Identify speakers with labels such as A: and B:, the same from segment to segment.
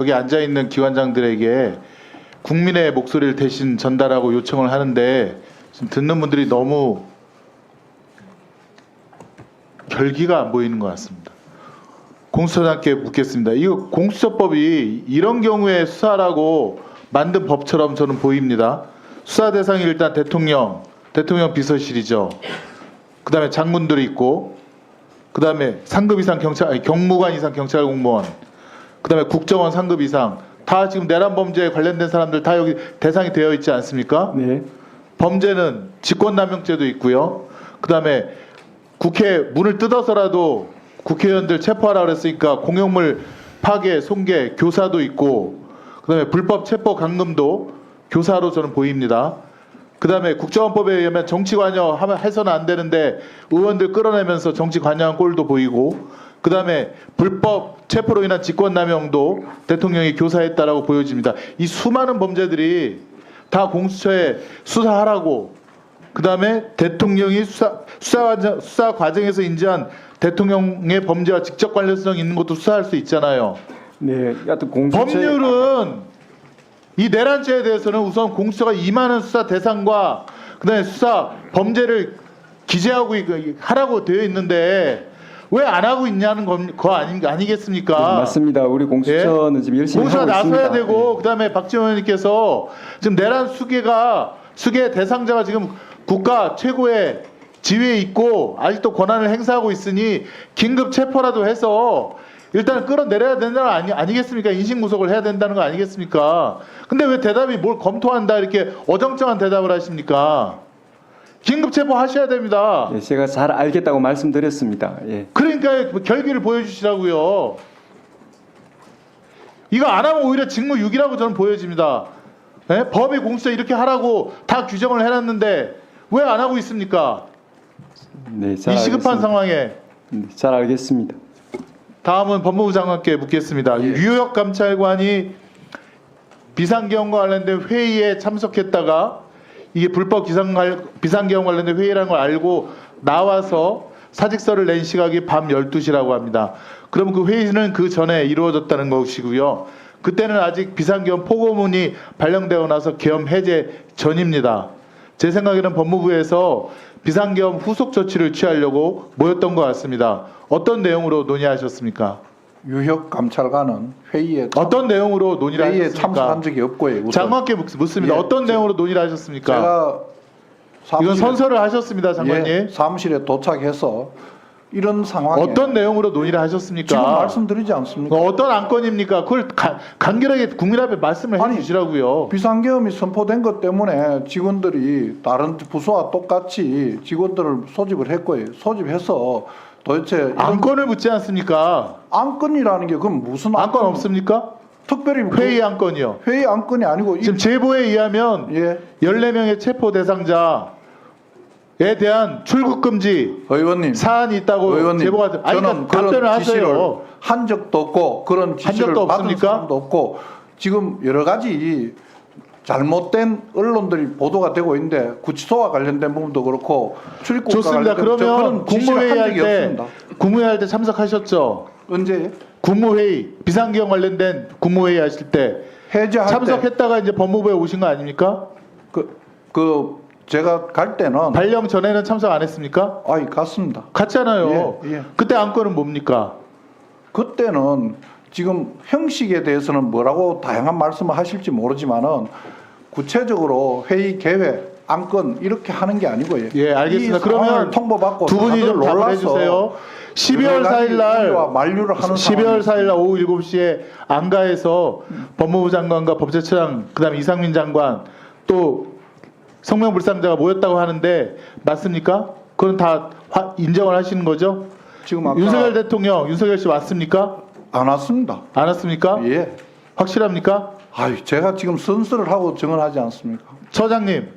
A: 여기 앉아 있는 기관장들에게 국민의 목소리를 대신 전달하고 요청을 하는데 지금 듣는 분들이 너무 결기가 안 보이는 것 같습니다. 공수처장께 묻겠습니다. 이거 공수처법이 이런 경우에 수사라고 만든 법처럼 저는 보입니다. 수사 대상이 일단 대통령 비서실이죠. 그 다음에 장군들이 있고, 그 다음에 상급 이상 경무관 이상 경찰 공무원, 그 다음에 국정원 상급 이상, 다 지금 내란 범죄에 관련된 사람들 다 여기 대상이 되어 있지 않습니까?
B: 네.
A: 범죄는 직권남용죄도 있고요. 그 다음에 국회 문을 뜯어서라도 국회의원들 체포하라 그랬으니까 공용물 파괴, 손괴, 교사도 있고, 그 다음에 불법 체포 감금도 교사로 저는 보입니다. 그 다음에 국정원법에 의하면 정치 관여 해서는 안 되는데 의원들 끌어내면서 정치 관여한 꼴도 보이고, 그 다음에 불법 체포로 인한 직권남용도 대통령이 교사했다라고 보여집니다. 이 수많은 범죄들이 다 공수처에 수사하라고, 그 다음에 대통령이 수사 과정에서 인지한 대통령의 범죄와 직접 관련성 있는 것도 수사할 수 있잖아요.
B: 네. 하여튼 공수처
A: 법률은 이 내란죄에 대해서는 우선 공수처가 임하는 수사 대상과 그다음에 수사 범죄를 기재하고 하라고 되어 있는데 왜 안 하고 있냐는 거 아니겠습니까?
B: 네, 맞습니다. 우리 공수처는 지금 열심히 하고
A: 공수처가
B: 있습니다.
A: 나서야 되고, 그다음에 박지원 의원님께서 지금 내란 수계 대상자가 지금 국가 최고의 지위에 있고 아직도 권한을 행사하고 있으니 긴급 체포라도 해서 일단 끌어내려야 된다는 거 아니겠습니까? 인신구속을 해야 된다는 거 아니겠습니까? 근데 왜 대답이 뭘 검토한다 이렇게 어정쩡한 대답을 하십니까? 긴급 체포하셔야 됩니다.
B: 예, 제가 잘 알겠다고 말씀드렸습니다. 예.
A: 그러니까 결기를 보여주시라고요. 이거 안 하면 오히려 직무유기라고 저는 보여집니다. 예? 법이 공수처 이렇게 하라고 다 규정을 해놨는데 왜 안 하고 있습니까?
B: 네,
A: 이 시급한
B: 알겠습니다.
A: 상황에.
B: 네, 잘 알겠습니다.
A: 다음은 법무부 장관께 묻겠습니다.
C: 예.
A: 유혁 감찰관이 비상계엄과 관련된 회의에 참석했다가 이게 불법 비상계엄 관련된 회의라는 걸 알고 나와서 사직서를 낸 시각이 밤 12시라고 합니다. 그럼 그 회의는 그 전에 이루어졌다는 것이고요. 그때는 아직 비상계엄 포고문이 발령되어 나서 계엄 해제 전입니다. 제 생각에는 법무부에서 비상계엄 후속 조치를 취하려고 모였던 것 같습니다. 어떤 내용으로 논의하셨습니까?
C: 유혁 감찰관은
A: 어떤 내용으로 논의를
C: 회의에
A: 하셨습니까?
C: 참석한 적이 없고요. 우선
A: 장관께 묻습니다.
C: 예,
A: 어떤 내용으로 논의를 하셨습니까?
C: 제가
A: 이건 선서를 하셨습니다, 장관님.
C: 예, 사무실에 도착해서 이런 상황에
A: 어떤 내용으로 논의를 하셨습니까?
C: 지금 말씀드리지 않습니까?
A: 어떤 안건입니까? 그걸 간결하게 국민 앞에 말씀을
C: 아니,
A: 해주시라고요.
C: 비상계엄이 선포된 것 때문에 직원들이 다른 부서와 똑같이 직원들을 소집을 했고요. 소집해서 도대체 이런
A: 안건을 묻지 않습니까?
C: 안건이라는 게 그럼 무슨
A: 안건 없습니까?
C: 특별히
A: 회의 안건이요.
C: 회의 안건이 아니고
A: 지금 제보에 의하면
C: 예.
A: 14명의 체포 대상자에 대한 출국 금지
C: 의원님
A: 사안이 있다고
C: 의원님,
A: 제보가 아니
C: 저는
A: 그러니까 답변을
C: 그런 지시를
A: 하세요.
C: 한 적도 없고 그런 지시를
A: 적도
C: 받은
A: 없습니까?
C: 사람도 없고 지금 여러 가지 잘못된 언론들이 보도가 되고 있는데 구치소와 관련된 부분도 그렇고 출입국과
A: 좋습니다.
C: 관련된
A: 그러면
C: 그런 지시를
A: 국무회의
C: 한
A: 할
C: 적이
A: 때
C: 없습니다.
A: 국무회의 할 때 참석하셨죠?
C: 언제
A: 국무회의 비상계엄 관련된 국무회의 하실 때
C: 해제할 때
A: 참석했다가 이제 법무부에 오신 거 아닙니까?
C: 제가 갈 때는
A: 발령 전에는 참석 안 했습니까?
C: 갔습니다.
A: 갔잖아요.
C: 예, 예.
A: 그때 안건은 뭡니까?
C: 그때는 지금 형식에 대해서는 뭐라고 다양한 말씀을 하실지 모르지만은 구체적으로 회의 계획 안건 이렇게 하는 게 아니고요.
A: 예, 알겠습니다.
C: 이 상황을
A: 그러면
C: 통보받고
A: 두 분이
C: 다들
A: 좀 답을
C: 놀라서
A: 해주세요. 12월
C: 여러 가지
A: 4일 날
C: 우려와 만류를 하는
A: 12월 4일 날 오후 7시에 안가에서 법무부 장관과 법제처장 그다음에 이상민 장관 또 성명불상자가 모였다고 하는데 맞습니까? 그건 다 인정을 하시는 거죠?
C: 지금 아까
A: 윤석열 대통령, 윤석열 씨 왔습니까?
C: 안 왔습니다.
A: 안 왔습니까?
C: 예.
A: 확실합니까?
C: 제가 지금 선서를 하고 증언하지 않습니까?
A: 처장님,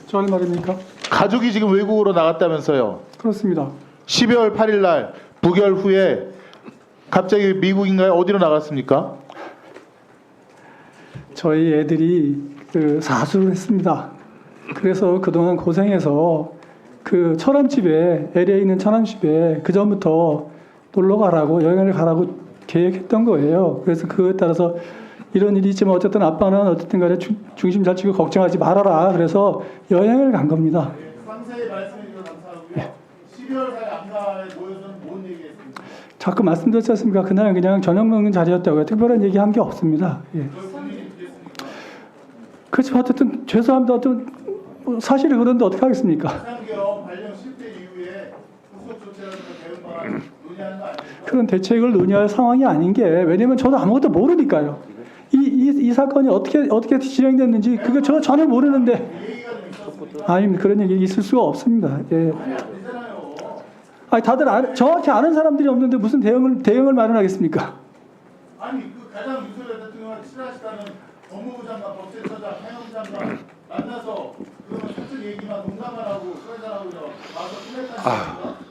D: 저 할 말입니까?
A: 가족이 지금 외국으로 나갔다면서요.
D: 그렇습니다.
A: 12월 8일 날 부결 후에 갑자기 미국인가요? 어디로 나갔습니까?
D: 저희 애들이 그 사수를 했습니다. 그래서 그동안 고생해서 그 처남집에 LA에 있는 처남집에 그 전부터 놀러 가라고 여행을 가라고 계획했던 거예요. 그래서 그거에 따라서 이런 일이 있지만 어쨌든 아빠는 어쨌든 간에 중심 잘 치고 걱정하지 말아라. 그래서 여행을 간 겁니다.
A: 상세히 말씀해 주셔서 감사하고요. 12월 4일 안가에 모여서는 뭔 얘기했습니까?
D: 자꾸 말씀드렸지 않습니까? 그날 그냥 저녁 먹는 자리였다고요. 특별한 얘기 한 게 없습니다. 예. 그렇지만 어쨌든 죄송합니다. 어떤 사실이 그런데 어떻게 하겠습니까?
A: 비상계엄 발령 실패 이후에 후속 조치라든가 대응 방안 논의하는 거 아닙니까?
D: 그런 대책을 논의할 상황이 아닌 게 왜냐면 저도 아무것도 모르니까요. 이 사건이 어떻게 진행됐는지 그게 저 전혀 모르는데 아니 그런 얘기 있을 수가 없습니다. 예. 아니 다들 정확히 아는 사람들이 없는데 무슨 대응을 마련하겠습니까?
A: 아니 그 가장 윤석열 대통령을 친하시다는 법무부 장관, 법제처장, 행정장관 만나서 그러면 사적 얘기만 농담만 하고 수사장하고 와서 끝냈다는 겁니까?